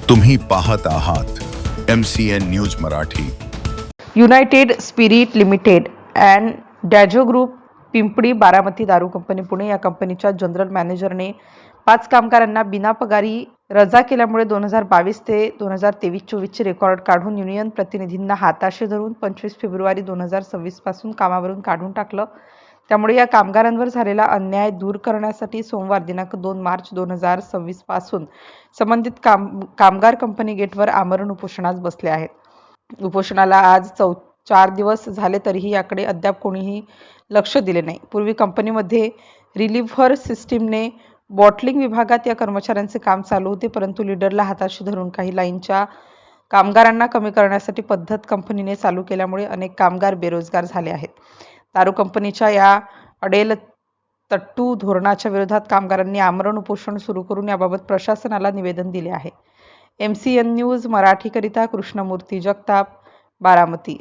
तुम्ही पाहत आहात MCN news Marathi. United spirit limited and Diageo group Pimpali Baramati दारू कंपनी पुणे या कंपनीच्या जनरल मॅनेजरने 5 कामगारांना बिनापगारी रजा केल्यामुळे 2022 ते 2023-24 चे रेकॉर्ड काढून युनियन प्रतिनिधींना हाताशी धरून 25 फेब्रुवारी 2026 पासून कामावरून काढून टाकलं. त्यामुळे या कामगारांवर झालेला अन्याय दूर करण्यासाठी सोमवार दिनांक 2 मार्च 2026 पासून संबंधित कामगार कंपनी गेटवर आमरण उपोषणास बसले आहेत. उपोषणाला आज 4 दिवस झाले तरीही याकडे अद्याप कोणीही लक्ष दिले नाही. पूर्वी कंपनीमध्ये रिलीव्हर सिस्टीमने बॉटलिंग विभागात या कर्मचाऱ्यांचे काम चालू होते, परंतु लीडरला हाताशी धरून काही लाईनच्या कामगारांना कमी करण्यासाठी पद्धत कंपनीने चालू केल्यामुळे अनेक कामगार बेरोजगार झाले आहेत. दारू कंपनीच्या या अडेलतट्टू धोरणाच्या विरोधात कामगारांनी आमरण उपोषण सुरू करून याबाबत प्रशासनाला निवेदन दिले आहे. MCN न्यूज मराठीकरिता कृष्णमूर्ती जगताप, बारामती.